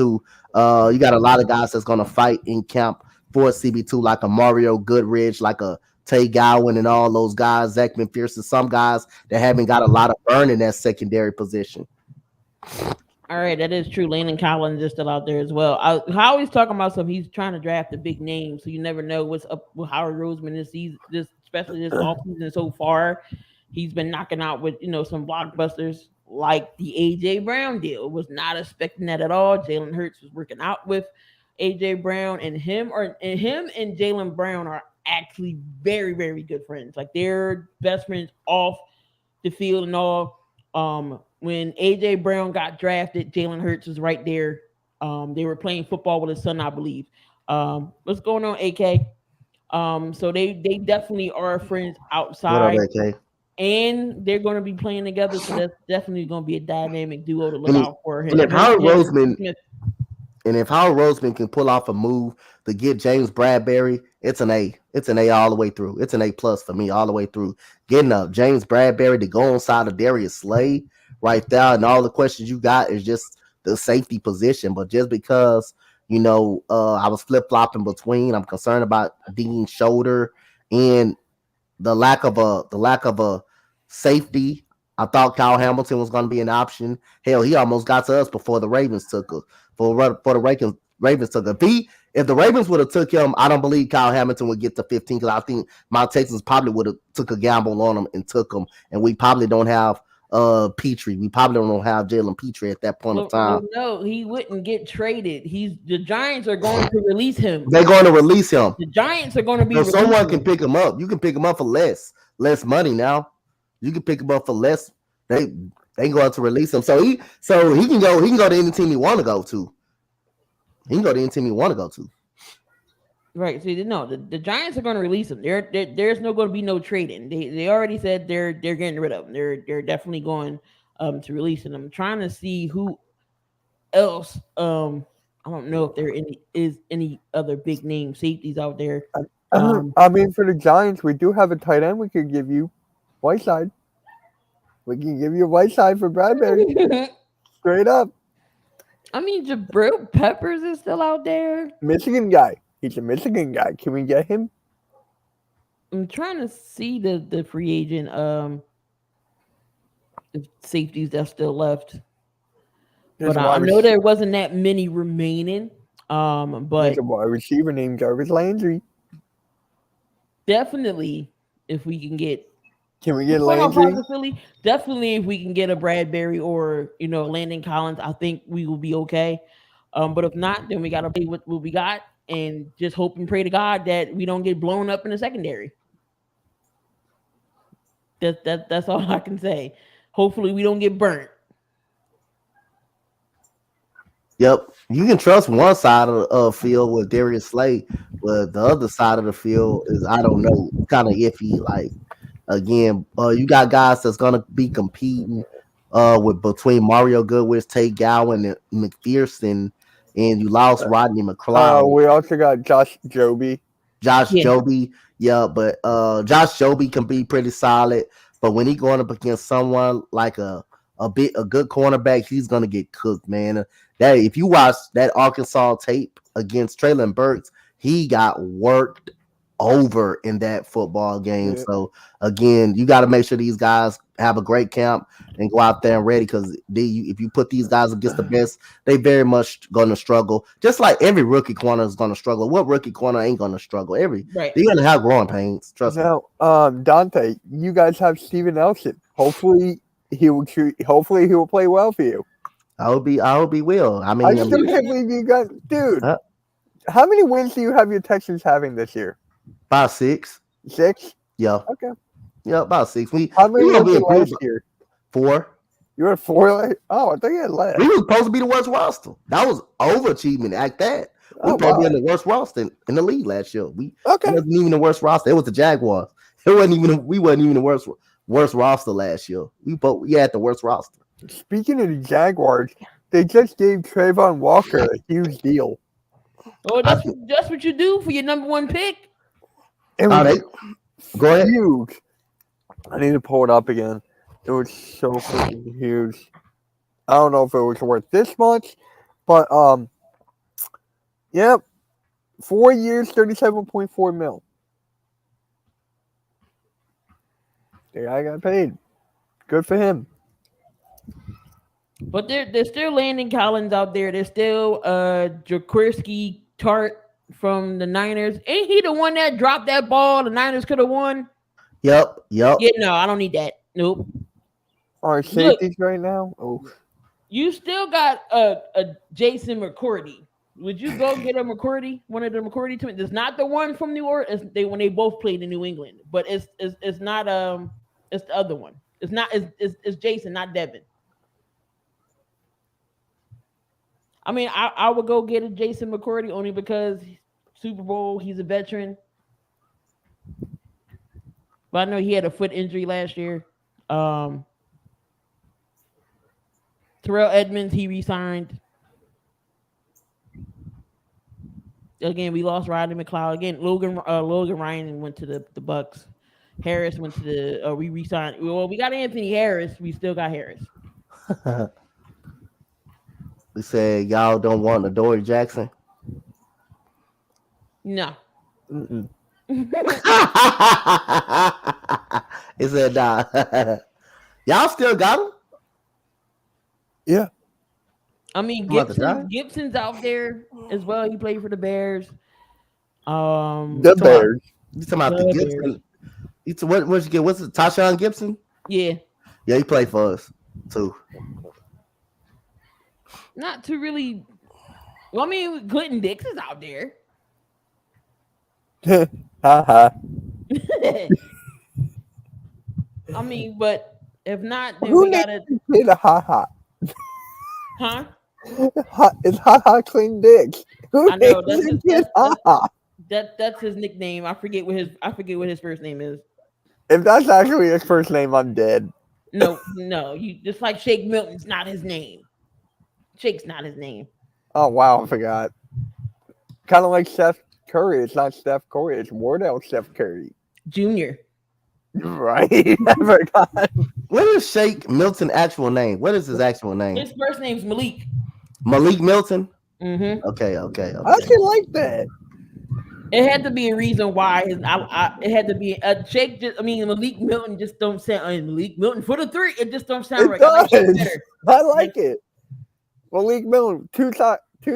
You got a lot of guys that's going to fight in camp for a CB2, like a Mario Goodrich, like a Tay Gowan, and all those guys, Zach McPherson, some guys that haven't got a lot of burn in that secondary position. All right, that is true. Landon Collins is still out there as well. Howie's talking about something. He's trying to draft a big name, so you never know what's up with Howard Roseman this season, especially this offseason so far. He's been knocking out with some blockbusters like the AJ Brown deal. Was not expecting that at all. Jalen Hurts was working out with AJ Brown, and him and Jalen Brown are actually very, very good friends. Like, they're best friends off the field and all. When AJ Brown got drafted, Jalen Hurts was right there. They were playing football with his son, I believe. What's going on, AK? So they definitely are friends outside. What up, AK? And they're going to be playing together, so that's definitely going to be a dynamic duo to look out for him. And if Howard Roseman can pull off a move to get James Bradbury, it's an A. It's an A all the way through. It's an A plus for me all the way through. Getting up James Bradbury to go inside of Darius Slay right there, and all the questions you got is just the safety position. But just because I was flip flopping between, I'm concerned about Dean's shoulder and the lack of a safety. I thought Kyle Hamilton was going to be an option. Hell, he almost got to us before the Ravens took us. Ravens took us. If the Ravens would have took him, I don't believe Kyle Hamilton would get to 15, because I think my Texans probably would have took a gamble on him and took him, and we probably don't have Petrie. We probably don't have Jalen Petrie at that point of time. No, he wouldn't get traded. The Giants are going to release him. They're going to release him. The Giants are going to be. So someone can pick him up. You can pick him up for less money now. You can pick him up for less. They going to release him. So he can go to any team he want to go to. He can go to any team he want to go to. Right. See, no, the Giants are going to release him. There's no going to be no trading. They already said they're getting rid of him. They're definitely going to release him. I'm trying to see who else. I don't know if there is any other big name safeties out there. I mean, for the Giants, we do have a tight end we could give you, Whiteside. We can give you a Whiteside for Bradbury. Straight up. I mean, Jabril Peppers is still out there. Michigan guy. He's a Michigan guy. Can we get him? I'm trying to see the free agent the safeties that's still left. But I know there wasn't that many remaining. But there's a wide receiver named Jarvis Landry. Definitely, if we can get. Can we get Landry? Definitely, if we can get a Bradbury or Landon Collins, I think we will be okay. But if not, then we got to play with what we got and just hope and pray to God that we don't get blown up in the secondary. That's all I can say. Hopefully, we don't get burnt. Yep, you can trust one side of the field with Darius Slay, but the other side of the field is I don't know, kind of iffy. Like again, you got guys that's gonna be competing with between Mario Goodwin, Tate Gowan, and McPherson, and you lost Rodney McLeod. We also got Josh Joby. Joby, yeah, but Josh Joby can be pretty solid, but when he going up against someone like a good cornerback, he's gonna get cooked, man. That if you watch that Arkansas tape against Traylon Burks, he got worked over in that football game. Yeah. So again, you got to make sure these guys have a great camp and go out there and ready, because if you put these guys against the best, they very much going to struggle. Just like every rookie corner is going to struggle. What rookie corner ain't going to struggle? They're going to have growing pains. Trust me. Now, Dante, you guys have Steven Nelson. Hopefully he will play well for you. I hope he will. I mean, I still can't believe you guys, dude. How many wins do you have your Texans having this year? About 6. 6? Yeah. Okay. Yeah, about 6. How many were you last year? 4. You were 4? Oh, I thought you had less. We were supposed to be the worst roster. That was overachievement at that. We probably in the worst roster in the league last year. We wasn't even the worst roster. It was the Jaguars. We wasn't even the worst roster last year. We had the worst roster. Speaking of the Jaguars, they just gave Trayvon Walker a huge deal. Oh, that's what you do for your number 1 pick. It was go ahead. Huge. I need to pull it up again. It was so freaking huge. I don't know if it was worth this much, but 4 years, $37.4 million. The guy got paid. Good for him. But there's still Landon Collins out there. There's still Jaquiski Tart from the Niners. Ain't he the one that dropped that ball the Niners could have won? Yep. Yeah, no, I don't need that. Nope. Our safeties right now? Oh. You still got a Jason McCourty. Would you go get a McCourty? One of the McCourty twins? It's not the one from New Orleans. When they both played in New England, but it's not it's the other one. It's Jason, not Devin. I mean, I would go get a Jason McCourty only because Super Bowl, he's a veteran. But I know he had a foot injury last year. Terrell Edmonds, he re-signed. Again, we lost Rodney McLeod. Again, Logan Ryan went to the Bucks. Harris went to we re-signed. Well, we got Anthony Harris. We still got Harris. We said y'all don't want Adoree Jackson. No. He said nah. Y'all still got him? Yeah. I mean, Gibson's out there as well. He played for the Bears. The Bears. You talking about the Gibson? What'd you get? What's it? Tashawn Gibson? Yeah. Yeah, he played for us too. Not to really. Well, I mean, Clinton Dix is out there. Haha. I mean, but if not, then Who we named gotta. the kid a haha? Huh? It's haha clean dicks. Who I know named that's the his. kid haha? That's his nickname. I forget what his first name is. If that's actually his first name, I'm dead. No. You just like Shake Milton's not his name. Shake's not his name. Oh wow, I forgot. Kind of like Steph Curry. It's not Steph Curry. It's Wardell Steph Curry. Junior. Right? I forgot. What is Shake Milton actual name? What is his actual name? His first name's Malik. Malik Milton. Mm-hmm. Okay. I actually like that. It had to be a reason why it had to be Shake. Malik Milton just don't sound. Malik Milton for the three. It just don't sound It right. I like Shake does. better. I like it. Malik Milton. 2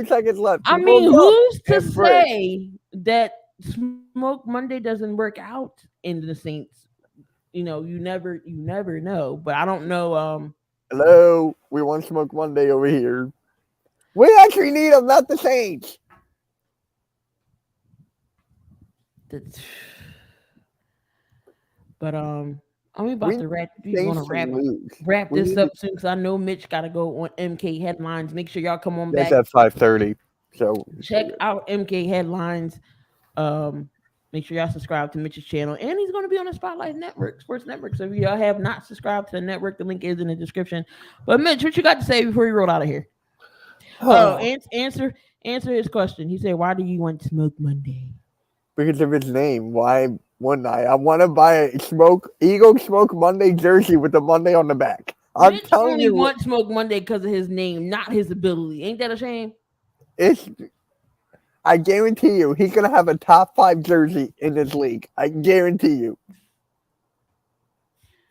seconds left. I He mean, goes up who's to and breaks. say that Smoke Monday doesn't work out in the Saints? You never know. But I don't know. Hello, we want Smoke Monday over here. We actually need him, not the Saints. That's, but I'm about We to wrap. We Saints want to to wrap lose. wrap We this need up soon because I know Mitch got to go on MK headlines. Make sure y'all come on That's back. at 5:30. So Check out MK headlines. Make sure y'all subscribe to Mitch's channel, and he's going to be on the Spotlight Network, Sports Network. So if y'all have not subscribed to the network, the link is in the description. But Mitch, what you got to say before we roll out of here? Answer his question. He said, "Why do you want Smoke Monday?" because of his name, why wouldn't I? I want to buy a Eagle Smoke Monday jersey with the Monday on the back. I'm Mitch telling only you, wants Smoke Monday because of his name, not his ability. Ain't that a shame? I guarantee you, he's gonna have a top 5 jersey in this league. I guarantee you.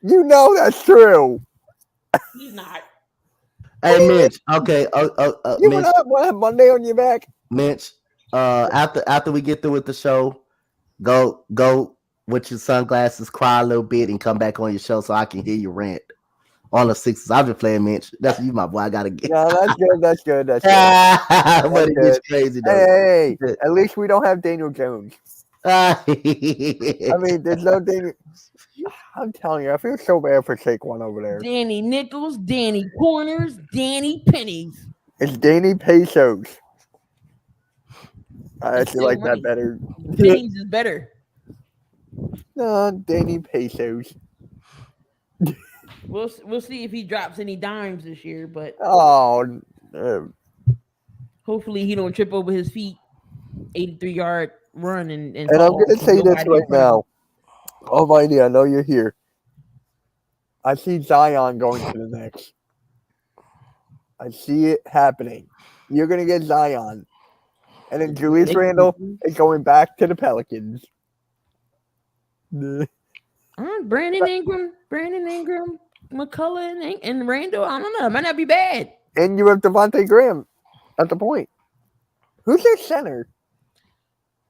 You know that's true. He's not. Hey Mitch. Okay. You Mitch. want to have Monday on your back? Mitch. After we get through with the show, go with your sunglasses, cry a little bit, and come back on your show so I can hear you rant on the Sixers. I've been playing Mitch. That's you, my boy. I gotta get. No, that's good. That's good. That's good. But it gets crazy though. Hey, at least we don't have Daniel Jones. I I mean, there's no Daniel. I'm telling you, I feel so bad for Saquon over there. Danny Nichols, Danny Corners, Danny Pennies. It's Danny Pesos. I It's actually still like money. that better. Pennies is better. No, Danny Pesos. We'll see if he drops any dimes this year, but Oh, hopefully he don't trip over his feet. 83-yard run and and I'm gonna say this right now. Almighty, I know you're here. I see Zion going to the Knicks. I see it happening. You're gonna get Zion, and then Julius Randle is going back to the Pelicans. Brandon Ingram, McCullough, and Randall. I don't know. It might not be bad. And you have Devontae Graham at the point. Who's their center?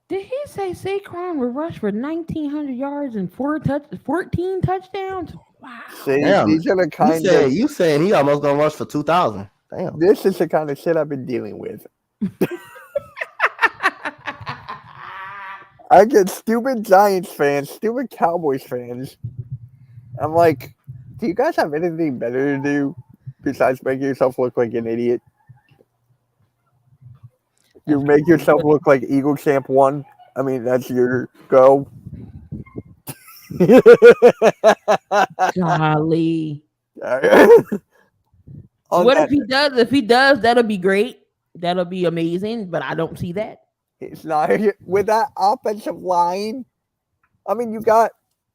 Did he say Saquon would rush for 1,900 yards and 14 touchdowns? Wow. See, Damn. these are the kind you saying he almost gonna rush for 2,000. Damn. This is the kind of shit I've been dealing with. I get stupid Giants fans, stupid Cowboys fans. I'm like, do you guys have anything better to do besides make yourself look like an idiot? You make yourself look like Eagle Champ 1. I mean, that's your go. Golly. On What that- if he does, that'll be great. That'll be amazing, but I don't see that. It's not with that offensive line. I mean, you got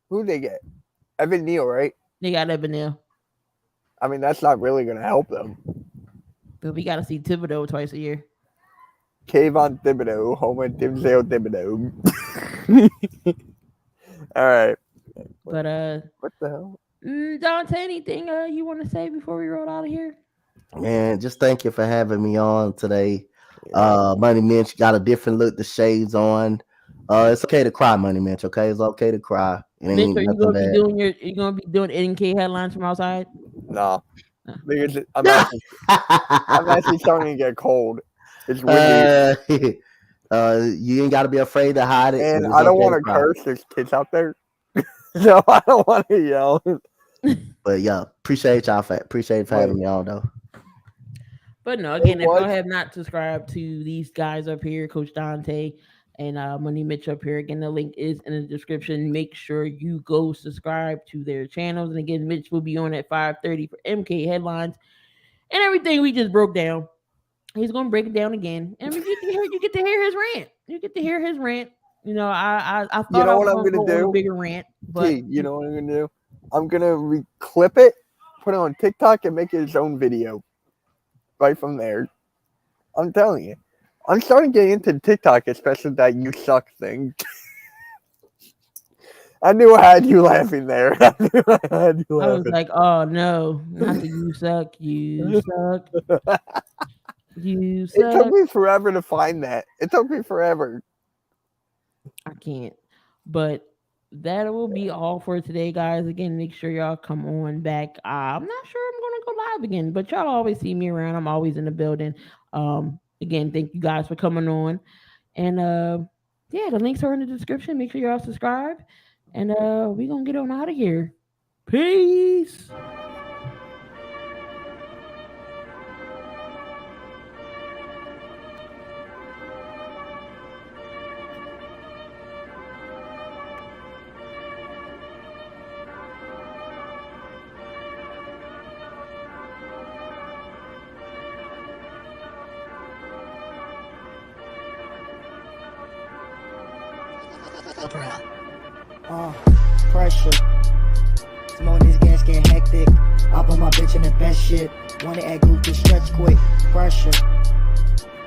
who they get? Evan Neal, right? They got Evan Neal. I mean, that's not really going to help them. But we got to see Thibodeau twice a year. Kayvon Thibodeau, home and Denzel Thibodeau. All right. But What the hell? Dante, anything you want to say before we roll out of here? Man, just thank you for having me on today. Money Mitch got a different look, the shades on. It's okay to cry, Money Mitch. Okay, it's okay to cry. Mitch, are you nothing gonna be bad. doing you gonna be doing NK headlines from outside? No, because I'm actually starting to get cold. It's windy, You ain't got to be afraid to hide it. and It's I don't okay want to cry. curse. There's kids out there, so I don't want to yell. But yeah, appreciate y'all. Appreciate for having Wait. me on though. But no, again, if was- y'all have not subscribed to these guys up here, Coach Dante and Money Mitch up here, again, the link is in the description. Make sure you go subscribe to their channels. And again, Mitch will be on at 5:30 for MK headlines and everything we just broke down. He's gonna break it down again, and you get to hear his rant. You get to hear his rant. You know, I thought You know I what was I'm gonna gonna go on a do? bigger rant, but You know what I'm gonna do? I'm gonna clip it, put it on TikTok, and make it his own video. Right from there. I'm telling you. I'm starting to get into TikTok, especially that "you suck" thing. I knew I had you laughing there. I knew I had you I was laughing. like, oh no, not the you suck, you suck, you It took suck. me forever to find that. It took me forever. I can't. But that will be all for today, guys. Again, make sure y'all come on back. I'm not sure I'm gonna go live again, but y'all always see me around. I'm always in the building. Again, thank you guys for coming on. And yeah, the links are in the description. Make sure y'all subscribe. And we gonna get on out of here. Peace. Pressure. Some on these gas get hectic. I put my bitch in the best shit. Wanna act goofy, stretch quick. Pressure.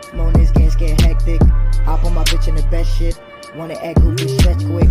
Some on these gas get hectic. I put my bitch in the best shit. Wanna act goofy, stretch quick.